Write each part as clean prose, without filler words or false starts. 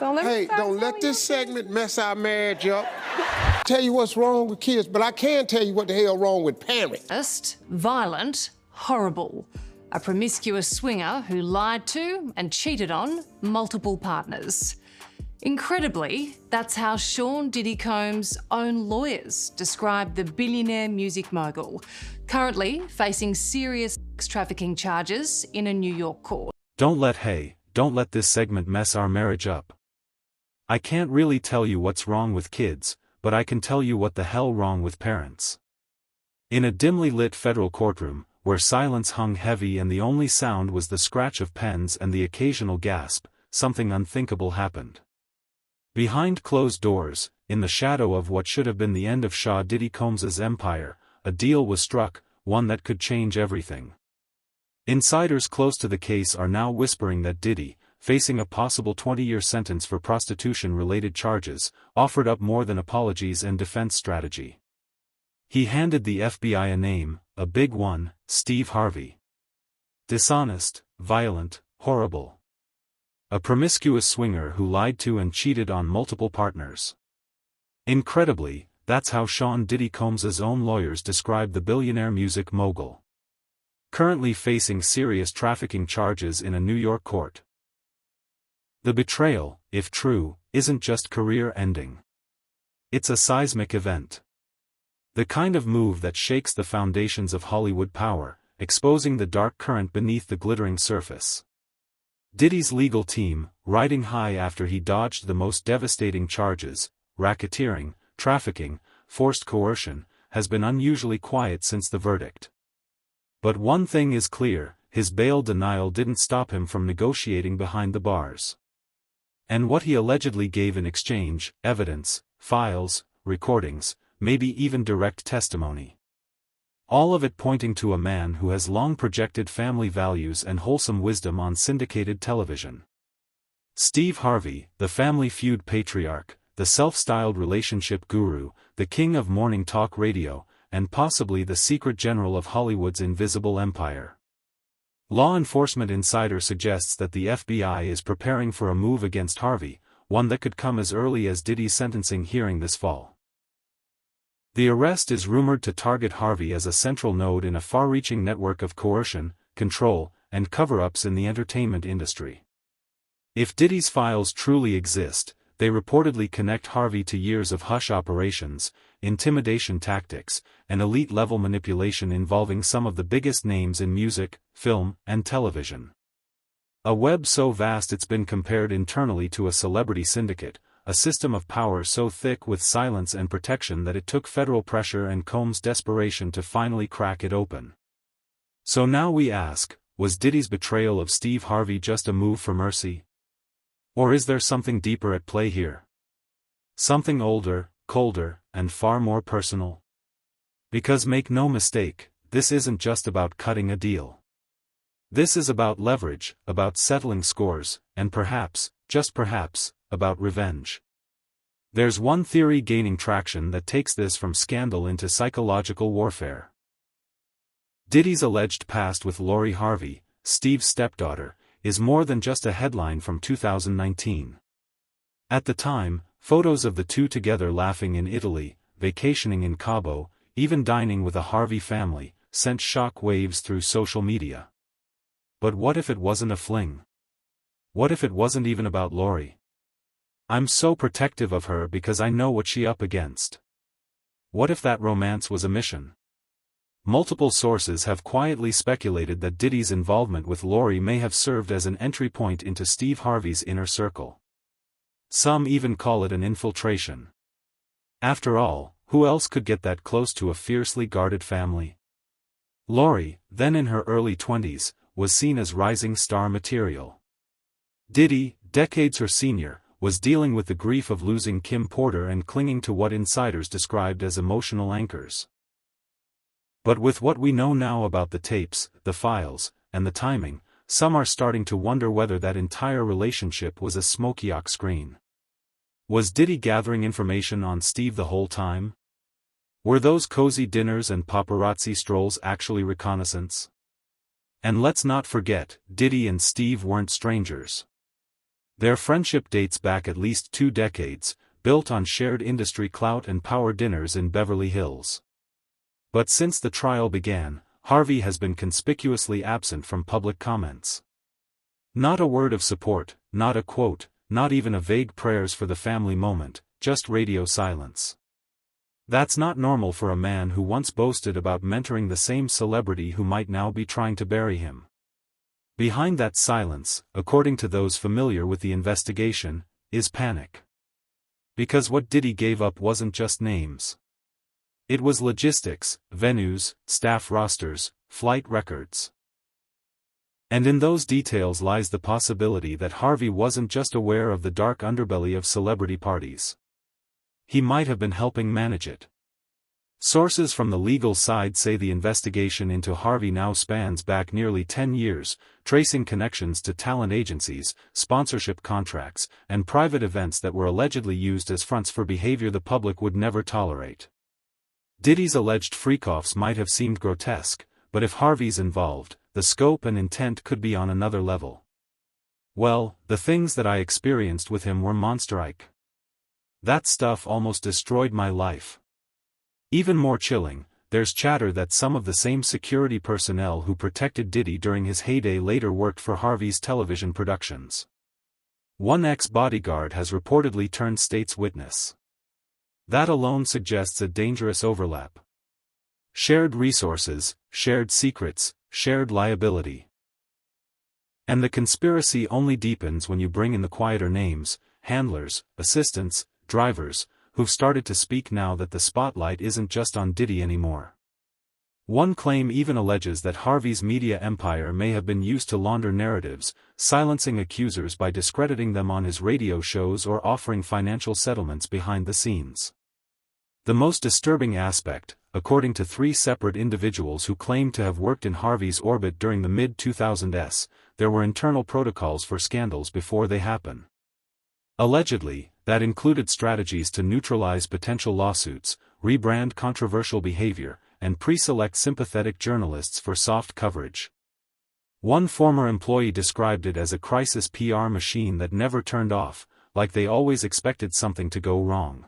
Hey, don't let this segment mess our marriage up. Tell you what's wrong with kids, but I can tell you what the hell wrong with parents. Violent, horrible. A promiscuous swinger who lied to and cheated on multiple partners. Incredibly, that's how Sean Diddy Combs' own lawyers described the billionaire music mogul, currently facing serious sex trafficking charges in a New York court. Don't let this segment mess our marriage up. I can't really tell you what's wrong with kids, but I can tell you what the hell wrong with parents. In a dimly lit federal courtroom, where silence hung heavy and the only sound was the scratch of pens and the occasional gasp, something unthinkable happened. Behind closed doors, in the shadow of what should have been the end of Shaw Diddy Combs' empire, a deal was struck, one that could change everything. Insiders close to the case are now whispering that Diddy, facing a possible 20-year sentence for prostitution-related charges, offered up more than apologies and defense strategy. He handed the FBI a name, a big one, Steve Harvey. Dishonest, violent, horrible. A promiscuous swinger who lied to and cheated on multiple partners. Incredibly, that's how Sean Diddy Combs' own lawyers described the billionaire music mogul. Currently facing serious trafficking charges in a New York court. The betrayal, if true, isn't just career-ending. It's a seismic event. The kind of move that shakes the foundations of Hollywood power, exposing the dark current beneath the glittering surface. Diddy's legal team, riding high after he dodged the most devastating charges, racketeering, trafficking, forced coercion, has been unusually quiet since the verdict. But one thing is clear, his bail denial didn't stop him from negotiating behind the bars. And what he allegedly gave in exchange, evidence, files, recordings, maybe even direct testimony. All of it pointing to a man who has long projected family values and wholesome wisdom on syndicated television. Steve Harvey, the Family Feud patriarch, the self-styled relationship guru, the king of morning talk radio, and possibly the secret general of Hollywood's invisible empire. Law enforcement insider suggests that the FBI is preparing for a move against Harvey, one that could come as early as Diddy's sentencing hearing this fall. The arrest is rumored to target Harvey as a central node in a far-reaching network of coercion, control, and cover-ups in the entertainment industry. If Diddy's files truly exist, they reportedly connect Harvey to years of hush operations, intimidation tactics, and elite-level manipulation involving some of the biggest names in music, film, and television. A web so vast it's been compared internally to a celebrity syndicate, a system of power so thick with silence and protection that it took federal pressure and Combs' desperation to finally crack it open. So now we ask, was Diddy's betrayal of Steve Harvey just a move for mercy? Or is there something deeper at play here? Something older, colder, and far more personal? Because make no mistake, this isn't just about cutting a deal. This is about leverage, about settling scores, and perhaps, just perhaps, about revenge. There's one theory gaining traction that takes this from scandal into psychological warfare. Diddy's alleged past with Lori Harvey, Steve's stepdaughter, is more than just a headline from 2019. At the time, photos of the two together laughing in Italy, vacationing in Cabo, even dining with a Harvey family, sent shock waves through social media. But what if it wasn't a fling? What if it wasn't even about Lori? I'm so protective of her because I know what she's up against. What if that romance was a mission? Multiple sources have quietly speculated that Diddy's involvement with Lori may have served as an entry point into Steve Harvey's inner circle. Some even call it an infiltration. After all, who else could get that close to a fiercely guarded family? Lori, then in her early 20s, was seen as rising star material. Diddy, decades her senior, was dealing with the grief of losing Kim Porter and clinging to what insiders described as emotional anchors. But with what we know now about the tapes, the files, and the timing, some are starting to wonder whether that entire relationship was a smoke-yacht screen. Was Diddy gathering information on Steve the whole time? Were those cozy dinners and paparazzi strolls actually reconnaissance? And let's not forget, Diddy and Steve weren't strangers. Their friendship dates back at least 2 decades, built on shared industry clout and power dinners in Beverly Hills. But since the trial began, Harvey has been conspicuously absent from public comments. Not a word of support, not a quote, not even a vague prayers for the family moment, just radio silence. That's not normal for a man who once boasted about mentoring the same celebrity who might now be trying to bury him. Behind that silence, according to those familiar with the investigation, is panic. Because what Diddy gave up wasn't just names. It was logistics, venues, staff rosters, flight records. And in those details lies the possibility that Harvey wasn't just aware of the dark underbelly of celebrity parties. He might have been helping manage it. Sources from the legal side say the investigation into Harvey now spans back nearly 10 years, tracing connections to talent agencies, sponsorship contracts, and private events that were allegedly used as fronts for behavior the public would never tolerate. Diddy's alleged freak-offs might have seemed grotesque, but if Harvey's involved, the scope and intent could be on another level. Well, the things that I experienced with him were monster-like. That stuff almost destroyed my life. Even more chilling, there's chatter that some of the same security personnel who protected Diddy during his heyday later worked for Harvey's television productions. One ex-bodyguard has reportedly turned state's witness. That alone suggests a dangerous overlap. Shared resources, shared secrets, shared liability. And the conspiracy only deepens when you bring in the quieter names, handlers, assistants, drivers, who've started to speak now that the spotlight isn't just on Diddy anymore. One claim even alleges that Harvey's media empire may have been used to launder narratives, silencing accusers by discrediting them on his radio shows or offering financial settlements behind the scenes. The most disturbing aspect, according to 3 separate individuals who claim to have worked in Harvey's orbit during the mid-2000s, there were internal protocols for scandals before they happen. Allegedly, that included strategies to neutralize potential lawsuits, rebrand controversial behavior, and pre-select sympathetic journalists for soft coverage. One former employee described it as a crisis PR machine that never turned off, like they always expected something to go wrong.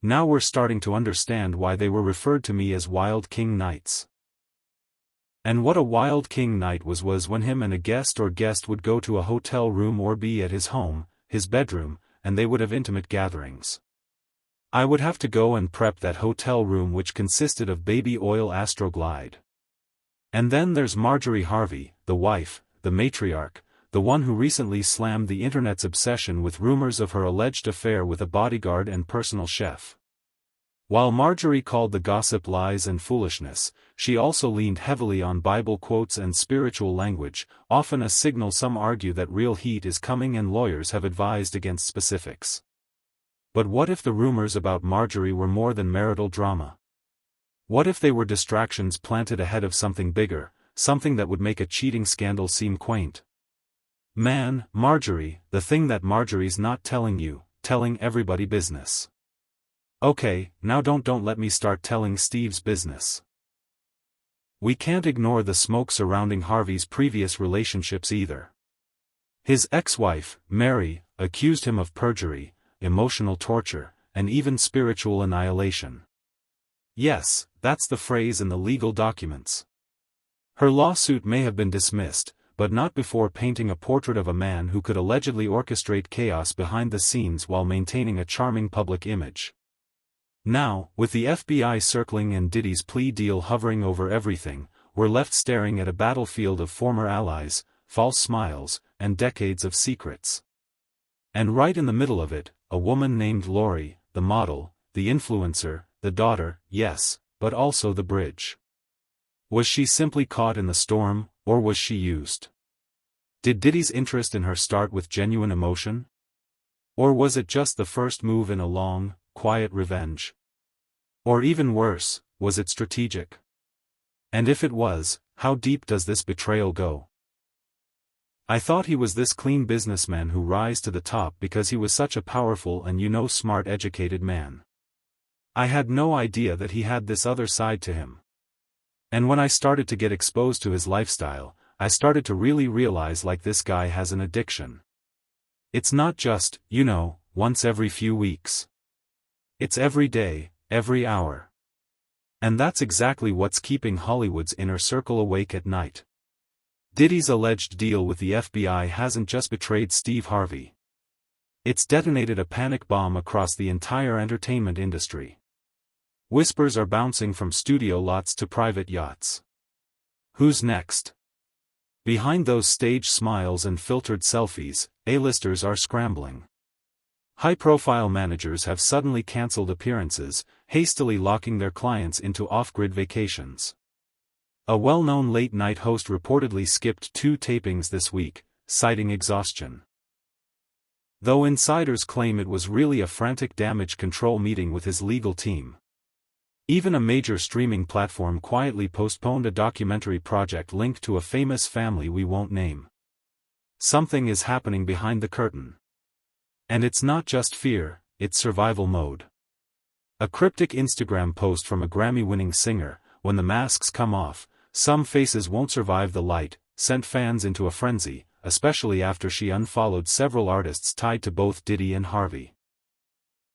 Now we're starting to understand why they were referred to me as Wild King Nights. And what a Wild King night was when him and a guest would go to a hotel room or be at his home, his bedroom, and they would have intimate gatherings. I would have to go and prep that hotel room, which consisted of baby oil Astroglide. And then there's Marjorie Harvey, the wife, the matriarch, the one who recently slammed the internet's obsession with rumors of her alleged affair with a bodyguard and personal chef. While Marjorie called the gossip lies and foolishness, she also leaned heavily on Bible quotes and spiritual language, often a signal some argue that real heat is coming, and lawyers have advised against specifics. But what if the rumors about Marjorie were more than marital drama? What if they were distractions planted ahead of something bigger, something that would make a cheating scandal seem quaint? Man, Marjorie, the thing that Marjorie's not telling you, telling everybody business. Okay, now don't let me start telling Steve's business. We can't ignore the smoke surrounding Harvey's previous relationships either. His ex-wife, Mary, accused him of perjury, emotional torture, and even spiritual annihilation. Yes, that's the phrase in the legal documents. Her lawsuit may have been dismissed, but not before painting a portrait of a man who could allegedly orchestrate chaos behind the scenes while maintaining a charming public image. Now, with the FBI circling and Diddy's plea deal hovering over everything, we're left staring at a battlefield of former allies, false smiles, and decades of secrets. And right in the middle of it, a woman named Lori, the model, the influencer, the daughter, yes, but also the bridge. Was she simply caught in the storm, or was she used? Did Diddy's interest in her start with genuine emotion? Or was it just the first move in a long, quiet revenge? Or even worse, was it strategic? And if it was, how deep does this betrayal go? I thought he was this clean businessman who rise to the top because he was such a powerful and smart educated man. I had no idea that he had this other side to him. And when I started to get exposed to his lifestyle, I started to really realize like this guy has an addiction. It's not just, once every few weeks. It's every day, every hour. And that's exactly what's keeping Hollywood's inner circle awake at night. Diddy's alleged deal with the FBI hasn't just betrayed Steve Harvey. It's detonated a panic bomb across the entire entertainment industry. Whispers are bouncing from studio lots to private yachts. Who's next? Behind those staged smiles and filtered selfies, A-listers are scrambling. High-profile managers have suddenly cancelled appearances, hastily locking their clients into off-grid vacations. A well-known late-night host reportedly skipped 2 tapings this week, citing exhaustion. Though insiders claim it was really a frantic damage control meeting with his legal team. Even a major streaming platform quietly postponed a documentary project linked to a famous family we won't name. Something is happening behind the curtain. And it's not just fear, it's survival mode. A cryptic Instagram post from a Grammy-winning singer, "When the masks come off, some faces won't survive the light," sent fans into a frenzy, especially after she unfollowed several artists tied to both Diddy and Harvey.